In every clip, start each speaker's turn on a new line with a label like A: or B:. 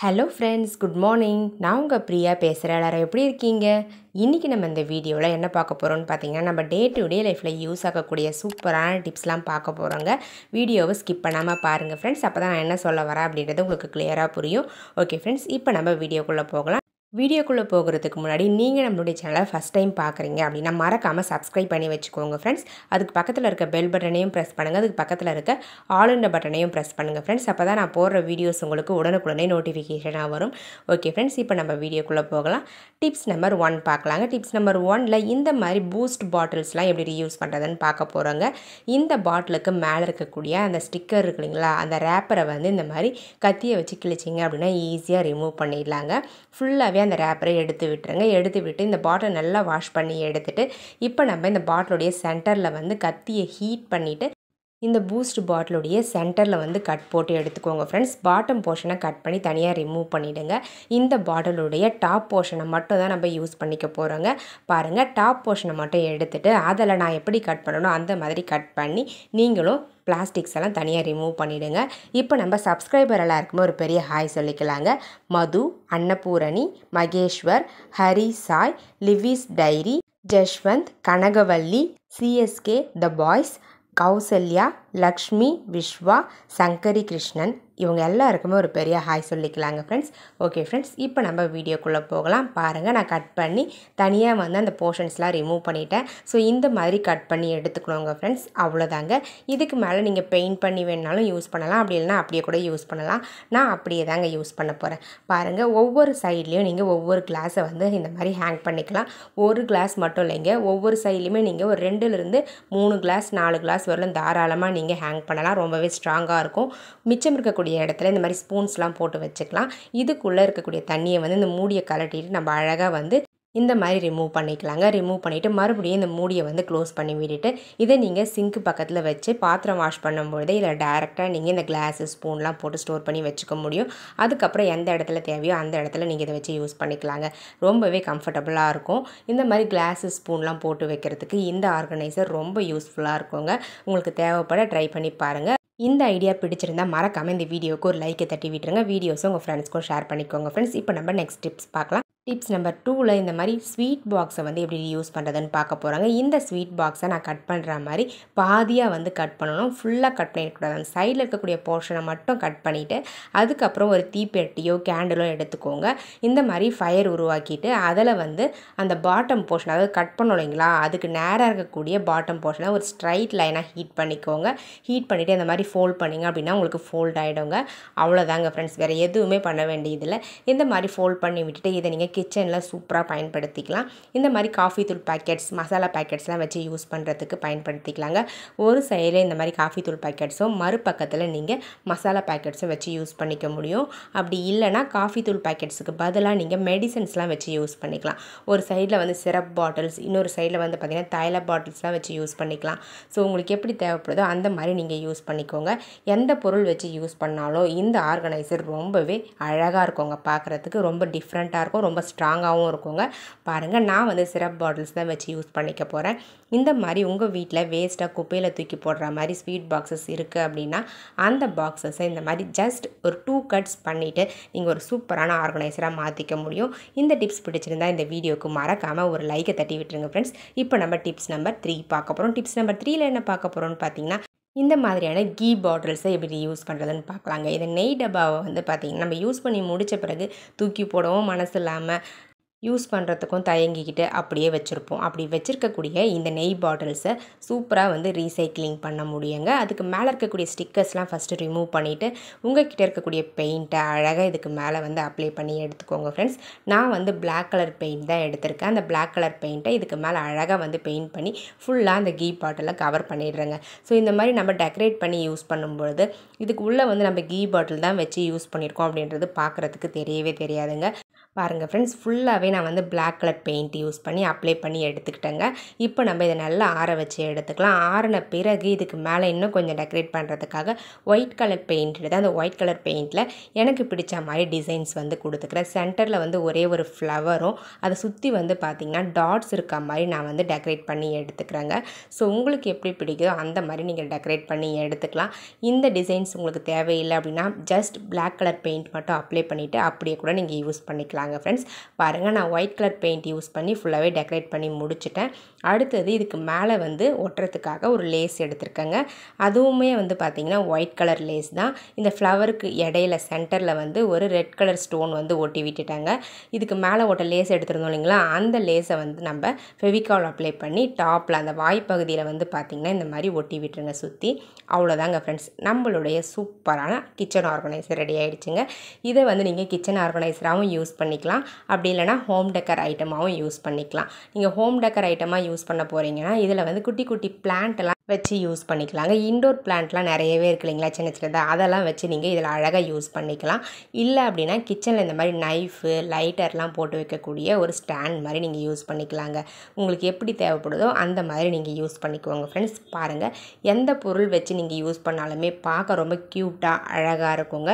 A: Hello friends, good morning. நான் உங்கள் பிரியா பேசுகிறேன். எல்லாரும் எப்படி இருக்கீங்க? இன்றைக்கி நம்ம இந்த வீடியோவில் என்ன பார்க்க போகிறோம்னு பார்த்தீங்கன்னா, நம்ம டே டு டே லைஃப்பில் யூஸ் ஆகக்கூடிய சூப்பரான டிப்ஸ்லாம் பார்க்க போகிறோங்க. வீடியோவை ஸ்கிப் பண்ணாமல் பாருங்கள் ஃப்ரெண்ட்ஸ். அப்போ தான் நான் என்ன சொல்ல வரேன் அப்படின்றது உங்களுக்கு கிளியராக புரியும். ஓகே ஃப்ரெண்ட்ஸ், இப்போ நம்ம வீடியோக்குள்ளே போகலாம். வீடியோக்குள்ளே போகிறதுக்கு முன்னாடி நீங்கள் நம்மளுடைய சேனலை ஃபஸ்ட் டைம் பார்க்குறீங்க அப்படின்னா மறக்காமல் சப்ஸ்கிரைப் பண்ணி வச்சுக்கோங்க ஃப்ரெண்ட்ஸ். அதுக்கு பக்கத்தில் இருக்க பெல் பட்டனையும் ப்ரெஸ் பண்ணுங்கள். அதுக்கு பக்கத்தில் இருக்க ஆல் இன் பட்டனையும் ப்ரெஸ் பண்ணுங்கள் ஃப்ரெண்ட்ஸ். அப்போ தான் நான் போடுற வீடியோஸ் உங்களுக்கு உடனுக்குடனே நோட்டிஃபிகேஷனாக வரும். ஓகே ஃப்ரெண்ட்ஸ், இப்போ நம்ம வீடியோக்குள்ளே போகலாம். டிப்ஸ் நம்பர் 1 பார்க்கலாங்க. டிப்ஸ் நம்பர் 1ல் இந்த மாதிரி பூஸ்ட் பாட்டில்ஸ்லாம் எப்படி ரீயூஸ் பண்ணுறதுன்னு பார்க்க போகிறோங்க. இந்த பாட்டிலுக்கு மேலே இருக்கக்கூடிய அந்த ஸ்டிக்கர் இருக்கு இல்லைங்களா, அந்த ரேப்பரை வந்து இந்த மாதிரி கத்தியை வச்சு கிழிச்சிங்க அப்படின்னா ஈஸியாக ரிமூவ் பண்ணிடலாங்க. ஃபுல்லாகவே அந்த ரேப்பரை எடுத்து விட்டுருங்க. எடுத்து விட்டு இந்த பாட்டில் நல்லா வாஷ் பண்ணி எடுத்துகிட்டு இப்போ நம்ம இந்த பாட்டிலுடைய சென்டரில் வந்து கத்தியை ஹீட் பண்ணிவிட்டு இந்த பூஸ்ட் பாட்டிலுடைய சென்டரில் வந்து கட் போட்டு எடுத்துக்கோங்க ஃப்ரெண்ட்ஸ். பாட்டம் போர்ஷனை கட் பண்ணி தனியாக ரிமூவ் பண்ணிவிடுங்க. இந்த பாட்டிலுடைய டாப் போர்ஷனை மட்டும் தான் நம்ம யூஸ் பண்ணிக்க போகிறோங்க. பாருங்கள், டாப் போர்ஷனை மட்டும் எடுத்துகிட்டு அதில் நான் எப்படி கட் பண்ணணும் அந்த மாதிரி கட் பண்ணி நீங்களும் பிளாஸ்டிக்ஸ் எல்லாம் தனியாக ரிமூவ் பண்ணிவிடுங்க. இப்போ நம்ம சப்ஸ்கிரைபர் எல்லாருக்குமே ஒரு பெரிய ஹாய் சொல்லிக்கலாங்க. மது, அன்னபூரணி, மகேஸ்வர், ஹரி சாய், லிவிஸ் diary, Jashwanth, Kanagavalli, CSK the boys, Kausalya, Lakshmi, Viswa, Sankari Krishnan, இவங்க எல்லாருக்குமே ஒரு பெரிய ஹாய் சொல்லிக்கலாங்க ஃப்ரெண்ட்ஸ். ஓகே ஃப்ரெண்ட்ஸ், இப்போ நம்ம வீடியோக்குள்ளே போகலாம். பாருங்கள், நான் கட் பண்ணி தனியாக வந்து அந்த போர்ஷன்ஸ்லாம் ரிமூவ் பண்ணிட்டேன். ஸோ இந்த மாதிரி கட் பண்ணி எடுத்துக்கணுங்க ஃப்ரெண்ட்ஸ். அவ்வளோதாங்க. இதுக்கு மேலே நீங்கள் பெயிண்ட் பண்ணி வேணாலும் யூஸ் பண்ணலாம், அப்படி இல்லைனா அப்படியே கூட யூஸ் பண்ணலாம். நான் அப்படியே தாங்க யூஸ் பண்ண போகிறேன். பாருங்கள், ஒவ்வொரு சைட்லேயும் நீங்கள் ஒவ்வொரு கிளாஸை வந்து இந்த மாதிரி ஹேங் பண்ணிக்கலாம். ஒரு கிளாஸ் மட்டும் இல்லைங்க, ஒவ்வொரு சைட்லேயுமே நீங்கள் ஒரு 2லேருந்து 3 கிளாஸ் 4 கிளாஸ் வரலும் தாராளமாக நீங்கள் ஹேங் பண்ணலாம். ரொம்பவே ஸ்ட்ராங்காக இருக்கும். மிச்சம் இருக்கக்கூடிய இடத்துல இந்த மாதிரி ஸ்பூன்ஸ்லாம் போட்டு வச்சுக்கலாம். இதுக்குள்ளே இருக்கக்கூடிய தண்ணியை வந்து இந்த மூடியை கலட்டிட்டு நம்ம அழகாக வந்து இந்த மாதிரி ரிமூவ் பண்ணிக்கலாங்க. ரிமூவ் பண்ணிவிட்டு மறுபடியும் இந்த மூடியை வந்து க்ளோஸ் பண்ணி விட்டுட்டு இதை நீங்கள் சிங்க் பக்கத்தில் வச்சு பாத்திரம் வாஷ் பண்ணும்போதே இல்லை டேரெக்டாக நீங்கள் இந்த கிளாஸு ஸ்பூன்லாம் போட்டு ஸ்டோர் பண்ணி வச்சுக்க முடியும். அதுக்கப்புறம் எந்த இடத்துல தேவையோ அந்த இடத்துல நீங்கள் இதை வச்சு யூஸ் பண்ணிக்கலாங்க. ரொம்பவே கம்ஃபர்டபுளாக இருக்கும். இந்த மாதிரி கிளாஸு ஸ்பூன்லாம் போட்டு வைக்கிறதுக்கு இந்த ஆர்கனைசர் ரொம்ப யூஸ்ஃபுல்லாக இருக்குங்க. உங்களுக்கு தேவைப்பட ட்ரை பண்ணி பாருங்கள். இந்த ஐடியா பிடிச்சிருந்தால் மறக்காமல் இந்த வீடியோவுக்கு ஒரு லைக்கை தட்டி விட்டுருங்க. வீடியோஸும் உங்கள் ஃப்ரெண்ட்ஸ்க்கும் ஷேர் பண்ணிக்கோங்க ஃப்ரெண்ட்ஸ். இப்போ நம்ம நெக்ஸ்ட் டிப்ஸ் பார்க்கலாம். டிப்ஸ் நம்பர் 2ல் இந்த மாதிரி ஸ்வீட் பாக்ஸை வந்து எப்படி யூஸ் பண்ணுறதுன்னு பார்க்க போகிறாங்க. இந்த ஸ்வீட் பாக்ஸை நான் கட் பண்ணுற மாதிரி பாதியாக வந்து கட் பண்ணணும். ஃபுல்லாக கட் பண்ணிடக்கூடாது. அந்த சைடில் இருக்கக்கூடிய போர்ஷனை மட்டும் கட் பண்ணிவிட்டு அதுக்கப்புறம் ஒரு தீப்பெட்டியோ கேண்டிலோ எடுத்துக்கோங்க. இந்த மாதிரி ஃபயர் உருவாக்கிட்டு அதில் வந்து அந்த பாட்டம் போர்ஷன், அதாவது கட் பண்ணோம் இல்லைங்களா, அதுக்கு நேராக இருக்கக்கூடிய பாட்டம் போர்ஷனை ஒரு ஸ்ட்ரைட் லைனாக ஹீட் பண்ணிக்கோங்க. ஹீட் பண்ணிவிட்டு அந்த மாதிரி ஃபோல்ட் பண்ணிங்க அப்படின்னா உங்களுக்கு ஃபோல்ட் ஆகிடுங்க. அவ்வளோதாங்க ஃப்ரெண்ட்ஸ், வேறு எதுவுமே பண்ண வேண்டியதில்லை. இந்த மாதிரி ஃபோல்ட் பண்ணி விட்டுட்டு இதை நீங்கள் கிச்சனில் சூப்பராக பயன்படுத்திக்கலாம். இந்த மாதிரி காஃபி தூள் பேக்கெட்ஸ், மசாலா பேக்கெட்ஸ்லாம் வச்சு யூஸ் பண்ணுறதுக்கு பயன்படுத்திக்கலாங்க. ஒரு சைடில் இந்த மாதிரி காஃபி தூள் பேக்கெட்ஸும் மறுபக்கத்தில் நீங்கள் மசாலா பேக்கெட்ஸும் வச்சு யூஸ் பண்ணிக்க முடியும். அப்படி இல்லைனா காஃபி தூள் பேக்கெட்ஸுக்கு பதிலாக நீங்கள் மெடிசன்ஸ்லாம் வச்சு யூஸ் பண்ணிக்கலாம். ஒரு சைடில் வந்து சிரப் பாட்டில்ஸ், இன்னொரு சைடில் வந்து பார்த்திங்கன்னா தைல பாட்டில்ஸ்லாம் வச்சு யூஸ் பண்ணிக்கலாம். ஸோ உங்களுக்கு எப்படி தேவைப்படுதோ அந்த மாதிரி நீங்கள் யூஸ் பண்ணிக்கோங்க. எந்த பொருள் வச்சு யூஸ் பண்ணாலும் இந்த ஆர்கனைசர் ரொம்பவே அழகாக இருக்குங்க. பார்க்குறதுக்கு ரொம்ப டிஃப்ரெண்ட்டாக இருக்கும், ரொம்ப ஸ்ட்ராங்காகவும் இருக்குங்க. பாருங்கள், நான் வந்து சிரப் பாட்டில்ஸ் தான் வச்சு யூஸ் பண்ணிக்க போகிறேன். இந்த மாதிரி உங்கள் வீட்டில் வேஸ்ட்டாக குப்பையில் தூக்கி போடுற மாதிரி ஸ்வீட் பாக்ஸஸ் இருக்குது அப்படின்னா அந்த பாக்ஸஸை இந்த மாதிரி ஜஸ்ட் ஒரு 2 கட்ஸ் பண்ணிவிட்டு நீங்கள் ஒரு சூப்பரான ஆர்கனைசராக மாற்றிக்க முடியும். இந்த டிப்ஸ் பிடிச்சிருந்தா இந்த வீடியோக்கு மறக்காமல் ஒரு லைக்கை தட்டி விட்டுருங்க ஃப்ரெண்ட்ஸ். இப்போ நம்ம டிப்ஸ் நம்பர் 3 பார்க்க போகிறோம். டிப்ஸ் நம்பர் 3ல் என்ன பார்க்க போகிறோம்னு பார்த்தீங்கன்னா, இந்த மாதிரியான கீ பாட்டில்ஸை எப்படி யூஸ் பண்ணுறதுன்னு பார்க்கலாங்க. இதை நெய் டப்பாவை வந்து பார்த்திங்கன்னா நம்ம யூஸ் பண்ணி முடித்த பிறகு தூக்கி போடவும் மனசு இல்லாமல் யூஸ் பண்ணுறதுக்கும் தயங்கிக்கிட்டு அப்படியே வச்சுருப்போம். அப்படி வச்சுருக்கக்கூடிய இந்த நெய் பாட்டில்ஸை சூப்பராக வந்து ரீசைக்ளிங் பண்ண முடியுங்க. அதுக்கு மேலே இருக்கக்கூடிய ஸ்டிக்கர்ஸ்லாம் ஃபஸ்ட்டு ரிமூவ் பண்ணிவிட்டு உங்கள் கிட்டே இருக்கக்கூடிய பெயிண்ட்டை அழகாக இதுக்கு மேலே வந்து அப்ளை பண்ணி எடுத்துக்கோங்க ஃப்ரெண்ட்ஸ். நான் வந்து பிளாக் கலர் பெயிண்ட் தான் எடுத்திருக்கேன். அந்த பிளாக் கலர் பெயிண்ட்டை இதுக்கு மேலே அழகாக வந்து பெயிண்ட் பண்ணி ஃபுல்லாக அந்த கீ பாட்டிலை கவர் பண்ணிடுறேங்க. ஸோ இந்த மாதிரி நம்ம டெக்கரேட் பண்ணி யூஸ் பண்ணும்பொழுது இதுக்கு உள்ளே வந்து நம்ம கீ பாட்டில் தான் வச்சு யூஸ் பண்ணியிருக்கோம் அப்படின்றது பார்க்குறதுக்கு தெரியவே தெரியாதுங்க. பாருங்கள் ஃப்ரெண்ட்ஸ், ஃபுல்லாகவே நான் வந்து பிளாக் கலர் பெயிண்ட் யூஸ் பண்ணி அப்ளை பண்ணி எடுத்துக்கிட்டேங்க. இப்போ நம்ம இதை நல்லா ஆற வச்சு எடுத்துக்கலாம். ஆறின பிறகு இதுக்கு மேலே இன்னும் கொஞ்சம் டெக்கரேட் பண்ணுறதுக்காக ஒயிட் கலர் பெயிண்ட் எடுத்து அந்த ஒயிட் கலர் பெயிண்டில் எனக்கு பிடிச்ச மாதிரி டிசைன்ஸ் வந்து கொடுத்துக்கிறேன். சென்டரில் வந்து ஒரே ஒரு ஃப்ளவரும் அதை சுற்றி வந்து பார்த்திங்கன்னா டாட்ஸ் இருக்க மாதிரி நான் வந்து டெக்கரேட் பண்ணி எடுத்துக்கிறேங்க. ஸோ உங்களுக்கு எப்படி பிடிக்குதோ அந்த மாதிரி நீங்கள் டெக்கரேட் பண்ணி எடுத்துக்கலாம். இந்த டிசைன்ஸ் உங்களுக்கு தேவையில்லை அப்படின்னா ஜஸ்ட் பிளாக் கலர் பெயிண்ட் மட்டும் அப்ளை பண்ணிவிட்டு அப்படியே கூட நீங்கள் யூஸ் பண்ணிக்கலாம் ஃப்ரெண்ட்ஸ். பாருங்கள், நான் ஒயிட் கலர் பெயிண்ட் யூஸ் பண்ணி ஃபுல்லாகவே டெக்கரேட் பண்ணி முடிச்சிட்டேன். அடுத்தது இதுக்கு மேலே வந்து ஒட்டுறதுக்காக ஒரு லேஸ் எடுத்திருக்கேங்க. அதுவுமே வந்து பார்த்திங்கன்னா ஒயிட் கலர் லேஸ் தான். இந்த ஃப்ளவருக்கு இடையில சென்டரில் வந்து ஒரு ரெட் கலர் ஸ்டோன் வந்து ஒட்டி விட்டுட்டாங்க. இதுக்கு மேலே ஒட்ட லேஸ் எடுத்துருந்தோம் இல்லைங்களா, அந்த லேஸை வந்து நம்ம ஃபெவிகால் அப்ளை பண்ணி டாப்பில் அந்த வாய்ப்பகுதியில் வந்து பார்த்திங்கன்னா இந்த மாதிரி ஒட்டி விட்டுருங்க சுற்றி. அவ்வளோதாங்க ஃப்ரெண்ட்ஸ், நம்மளுடைய சூப்பரான கிச்சன் ஆர்கனைசர் ரெடி ஆகிடுச்சுங்க. இதை வந்து நீங்கள் கிச்சன் ஆர்கனைசராகவும் யூஸ் பண்ணிக்கலாம், அப்படி இல்லைனா ஹோம் டெக்கர் ஐட்டமாகவும் யூஸ் பண்ணிக்கலாம். நீங்கள் ஹோம் டெக்கர் ஐட்டமாக யூஸ் பண்ண போகிறீங்கன்னா இதில் வந்து குட்டி குட்டி பிளான்ட்லாம் வச்சு யூஸ் பண்ணிக்கலாங்க. இன்டோர் பிளான்ட்லாம் நிறையவே இருக்கு இல்லைங்களா, சின்ன சின்னதாக, அதெல்லாம் வச்சு நீங்கள் இதில் அழகாக யூஸ் பண்ணிக்கலாம். இல்லை அப்படின்னா கிச்சனில் இந்த மாதிரி நைஃபு லைட்டர்லாம் போட்டு வைக்கக்கூடிய ஒரு ஸ்டாண்ட் மாதிரி நீங்கள் யூஸ் பண்ணிக்கலாங்க. உங்களுக்கு எப்படி தேவைப்படுதோ அந்த மாதிரி நீங்கள் யூஸ் பண்ணிக்குவோங்க ஃப்ரெண்ட்ஸ். பாருங்கள், எந்த பொருள் வச்சு நீங்கள் யூஸ் பண்ணாலுமே பார்க்க ரொம்ப க்யூட்டாக அழகாக இருக்குங்க.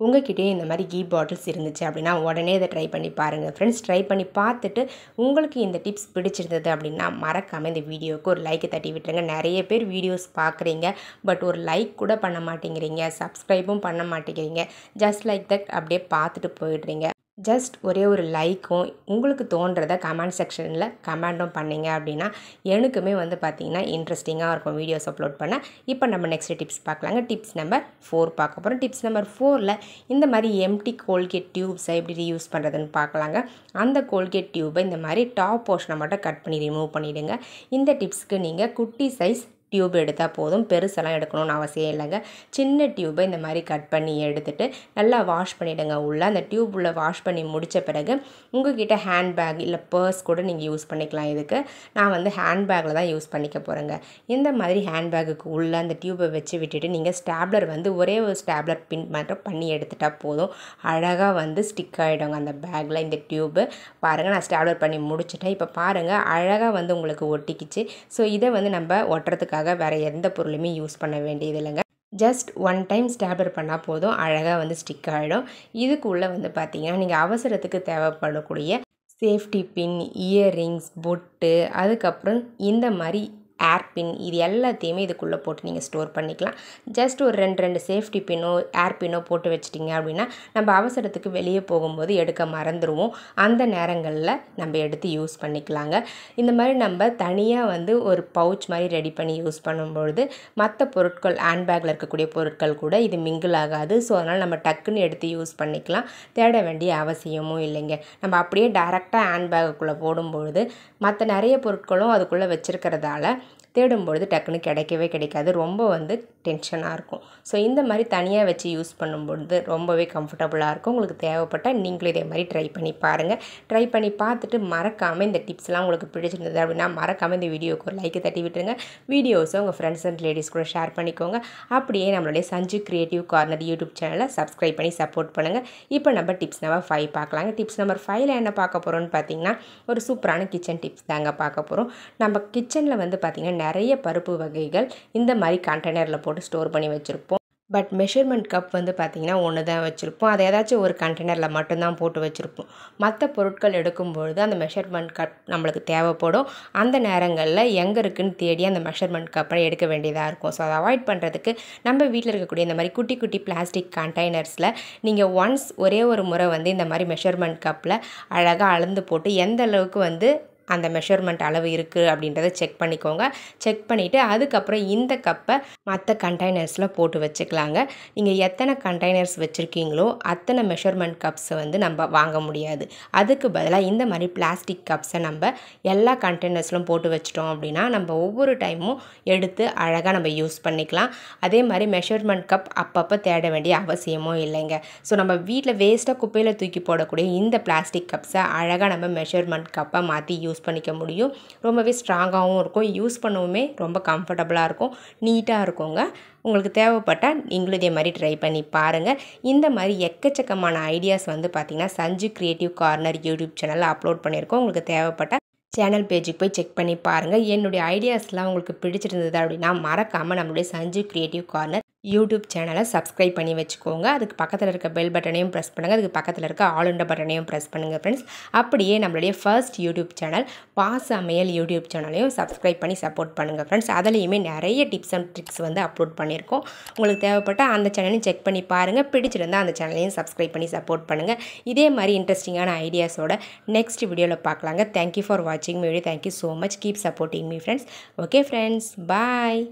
A: உங்கள்கிட்டயே இந்த மாதிரி கீ பாட்டில்ஸ் இருந்துச்சு அப்படின்னா உடனே இதை ட்ரை பண்ணி பாருங்கள் ஃப்ரெண்ட்ஸ். ட்ரை பண்ணி பார்த்துட்டு உங்களுக்கு இந்த டிப்ஸ் பிடிச்சிருந்தது அப்படின்னா மறக்காமல் இந்த வீடியோவுக்கு ஒரு லைக் தட்டி விட்டுருங்க. நிறைய பேர் வீடியோஸ் பார்க்குறீங்க, பட் ஒரு லைக் கூட பண்ண மாட்டேங்கிறீங்க, சப்ஸ்கிரைபும் பண்ண மாட்டேங்கிறீங்க. ஜஸ்ட் லைக் தட் அப்படியே பார்த்துட்டு போயிடுறீங்க. ஜஸ்ட் ஒரே ஒரு லைக்கும் உங்களுக்கு தோன்றதை கமெண்ட் செக்ஷனில் கமெண்ட்டும் பண்ணிங்க அப்படின்னா எனக்குமே வந்து பார்த்திங்கன்னா இன்ட்ரெஸ்டிங்காக இருக்கும் வீடியோஸ் அப்லோட் பண்ண. இப்போ நம்ம நெக்ஸ்ட் டிப்ஸ் பார்க்கலாங்க. டிப்ஸ் நம்பர் 4 பார்க்க போகிறோம். டிப்ஸ் நம்பர் 4ல் இந்த மாதிரி எம்டி கோல்கேட் டியூப்ஸை எப்படி யூஸ் பண்ணுறதுன்னு பார்க்கலாங்க. அந்த கோல்கேட் டியூப்பை இந்த மாதிரி டாப் போர்ஷனை மட்டும் கட் பண்ணி ரிமூவ் பண்ணிவிடுங்க. இந்த டிப்ஸ்க்கு நீங்கள் குட்டி சைஸ் டியூப் எடுத்தால் போதும், பெருசெல்லாம் எடுக்கணும்னு அவசியம் இல்லைங்க. சின்ன டியூப்பை இந்த மாதிரி கட் பண்ணி எடுத்துகிட்டு நல்லா வாஷ் பண்ணிவிடுங்க. உள்ள அந்த டியூப் உள்ள வாஷ் பண்ணி முடித்த பிறகு உங்கள்கிட்ட ஹேண்ட்பேக் இல்லை பர்ஸ் கூட நீங்கள் யூஸ் பண்ணிக்கலாம். இதுக்கு நான் வந்து ஹேண்ட்பேக்கில் தான் யூஸ் பண்ணிக்க போகிறேங்க. இந்த மாதிரி ஹேண்ட்பேக்குக்கு உள்ளே அந்த டியூப்பை வச்சு விட்டுட்டு நீங்கள் ஸ்டாப்லர் வந்து ஒரே ஒரு ஸ்டாப்லர் பின் மட்டும் பண்ணி எடுத்துட்டால் போதும், அழகாக வந்து ஸ்டிக் ஆகிடுங்க அந்த பேக்கில் இந்த டியூப்பு. பாருங்கள், நான் ஸ்டாப்லர் பண்ணி முடிச்சிட்டேன். இப்போ பாருங்கள், அழகாக வந்து உங்களுக்கு ஒட்டிக்கிச்சு. ஸோ இதை வந்து நம்ம ஒட்டுறதுக்காக வேறு எந்த பொருளுமே யூஸ் பண்ண வேண்டியது இல்லைங்க. ஜஸ்ட் ஒன் டைம் ஸ்டாப்லர் பண்ணால் போதும், அழகாக வந்து ஸ்டிக் ஆகிடும். இதுக்குள்ளே வந்து பார்த்திங்கன்னா நீங்கள் அவசரத்துக்கு தேவைப்படக்கூடிய சேஃப்டி பின், இயர்ரிங்ஸ், பொட்டு, அதுக்கப்புறம் இந்த மாதிரி ஏர் பின், இது எல்லாத்தையுமே இதுக்குள்ளே போட்டு நீங்கள் ஸ்டோர் பண்ணிக்கலாம். ஜஸ்ட் ஒரு 2 சேஃப்டி பின்னோ ஏர் பின்னோ போட்டு வச்சிட்டிங்க அப்படின்னா நம்ம அவசரத்துக்கு வெளியே போகும்போது எடுக்க மறந்துடுவோம். அந்த நேரங்களில் நம்ம எடுத்து யூஸ் பண்ணிக்கலாங்க. இந்த மாதிரி நம்ம தனியாக வந்து ஒரு பவுச் மாதிரி ரெடி பண்ணி யூஸ் பண்ணும்பொழுது மற்ற பொருட்கள் ஹேண்ட்பேக்கில் இருக்கக்கூடிய பொருட்கள் கூட இது மிங்கிள் ஆகாது. ஸோ அதனால் நம்ம டக்குன்னு எடுத்து யூஸ் பண்ணிக்கலாம், தேட வேண்டிய அவசியமும் இல்லைங்க. நம்ம அப்படியே டைரெக்டாக ஹேண்ட்பேக்குள்ளே போடும்பொழுது மற்ற நிறைய பொருட்களும் அதுக்குள்ளே வச்சுருக்கிறதால தேடும்பொழுது டக்குன்னு கிடைக்கவே கிடைக்காது, ரொம்ப வந்து டென்ஷனாக இருக்கும். ஸோ இந்த மாதிரி தனியாக வச்சு யூஸ் பண்ணும்பொழுது ரொம்பவே கம்ஃபர்டபுளாக இருக்கும். உங்களுக்கு தேவைப்பட்டால் நீங்களும் இதே மாதிரி ட்ரை பண்ணி பாருங்கள். ட்ரை பண்ணி பார்த்துட்டு மறக்காமல் இந்த டிப்ஸ்லாம் உங்களுக்கு பிடிச்சிருந்தது அப்படின்னா மறக்காமல் இந்த வீடியோவுக்கு ஒரு லைக் தட்டி விட்டுருங்க. வீடியோஸை உங்கள் ஃப்ரெண்ட்ஸ் அண்ட் ரிலேட்டிவ்ஸ் கூட ஷேர் பண்ணிக்கோங்க. அப்படியே நம்மளுடைய சஞ்சு கிரியேட்டிவ் கார்னர் யூடியூப் சேனலை சப்ஸ்கிரைப் பண்ணி சப்போர்ட் பண்ணுங்கள். இப்போ நம்ம டிப்ஸ் நம்பர் 5 பார்க்கலாங்க. டிப்ஸ் நம்பர் 5ல் என்ன பார்க்க போகிறோம்னு பார்த்தீங்கன்னா ஒரு சூப்பரான கிச்சன் டிப்ஸ் தாங்க பார்க்க போகிறோம். நம்ம கிச்சனில் வந்து பார்த்திங்கன்னா நிறைய பருப்பு வகைகள் இந்த மாதிரி கண்டெய்னரில் போட்டு ஸ்டோர் பண்ணி வச்சுருப்போம். பட் மெஷர்மெண்ட் கப் வந்து பார்த்திங்கன்னா ஒன்று தான் வச்சுருப்போம். அதை ஏதாச்சும் ஒரு கண்டெய்னரில் மட்டும்தான் போட்டு வச்சுருப்போம். மற்ற பொருட்கள் எடுக்கும்பொழுது அந்த மெஷர்மெண்ட் கப் நம்மளுக்கு தேவைப்படும். அந்த நேரங்களில் எங்கே இருக்குதுன்னு தேடி அந்த மெஷர்மெண்ட் கப்பை எடுக்க வேண்டியதாக இருக்கும். ஸோ அதை அவாய்ட் பண்ணுறதுக்கு நம்ம வீட்டில் இருக்கக்கூடிய இந்த மாதிரி குட்டி குட்டி பிளாஸ்டிக் கண்டெய்னர்ஸில் நீங்கள் ஒன்ஸ் ஒரே ஒரு முறை வந்து இந்த மாதிரி மெஷர்மெண்ட் கப்பில் அழகாக அளந்து போட்டு எந்த அளவுக்கு வந்து அந்த மெஷர்மெண்ட் அளவு இருக்குது அப்படின்றத செக் பண்ணிக்கோங்க. செக் பண்ணிவிட்டு அதுக்கப்புறம் இந்த கப்பை மற்ற கண்டெய்னர்ஸில் போட்டு வச்சுக்கலாங்க. நீங்கள் எத்தனை கண்டெய்னர்ஸ் வச்சுருக்கீங்களோ அத்தனை மெஷர்மெண்ட் கப்ஸை வந்து நம்ம வாங்க முடியாது. அதுக்கு பதிலாக இந்த மாதிரி பிளாஸ்டிக் கப்ஸை நம்ம எல்லா கண்டெய்னர்ஸ்லும் போட்டு வச்சிட்டோம் அப்படின்னா நம்ம ஒவ்வொரு டைமும் எடுத்து அழகாக நம்ம யூஸ் பண்ணிக்கலாம். அதே மாதிரி மெஷர்மெண்ட் கப் அப்பப்போ தேட வேண்டிய அவசியமும் இல்லைங்க. ஸோ நம்ம வீட்டில் வேஸ்ட்டாக குப்பையில் தூக்கி போடக்கூடிய இந்த பிளாஸ்டிக் கப்ஸை அழகாக நம்ம மெஷர்மெண்ட் கப்பை மாற்றி யூஸ் பண்ணிக்க முடியும். ரொம்பவே ஸ்ட்ராங்காகவும் இருக்கும், யூஸ் பண்ணவுமே ரொம்ப கம்ஃபர்டபுளாக இருக்கும், நீட்டாக இருக்குங்க. உங்களுக்கு தேவைப்பட்டால் நீங்களும் இதே மாதிரி ட்ரை பண்ணி பாருங்கள். இந்த மாதிரி எக்கச்சக்கமான ஐடியாஸ் வந்து பார்த்திங்கன்னா சஞ்சு கிரியேட்டிவ் கார்னர் யூடியூப் சேனலில் அப்லோட் பண்ணியிருக்கோம். உங்களுக்கு தேவைப்பட்டால் சேனல் பேஜுக்கு போய் செக் பண்ணி பாருங்கள். என்னுடைய ஐடியாஸ்லாம் உங்களுக்கு பிடிச்சிருந்தது அப்படின்னா மறக்காமல் நம்மளுடைய சஞ்சு கிரியேட்டிவ் கார்னர் யூடியூப் சேனலை சப்ஸ்கிரைப் பண்ணி வச்சுக்கோங்க. அதுக்கு பக்கத்தில் இருக்க பெல் பட்டனையும் ப்ரெஸ் பண்ணுங்கள். அதுக்கு பக்கத்தில் இருக்க ஆல் பட்டனையும் ப்ரெஸ் பண்ணுங்கள் ஃப்ரெண்ட்ஸ். அப்படியே நம்மளுடைய ஃபர்ஸ்ட் யூடியூப் சேனல் பாசமையல் யூடியூப் சேனலையும் சப்ஸ்கிரைப் பண்ணி சப்போர்ட் பண்ணுங்கள் ஃப்ரெண்ட்ஸ். அதுலேயுமே நிறைய டிப்ஸ் அண்ட் ட்ரிக்ஸ் வந்து அப்லோட் பண்ணியிருக்கோம். உங்களுக்கு தேவைப்பட்டால் அந்த சேனலையும் செக் பண்ணி பாருங்கள். பிடிச்சிருந்தால் அந்த சேனலையும் சப்ஸ்கிரைப் பண்ணி சப்போர்ட் பண்ணுங்கள். இதே மாதிரி இன்ட்ரெஸ்டிங்கான ஐடியாஸோட நெக்ஸ்ட் வீடியோவில் பார்க்கலாங்க. தேங்க்யூ ஃபார் வாட்சிங் me video. Thank you so much. Keep supporting me friends. Okay friends, பாய்.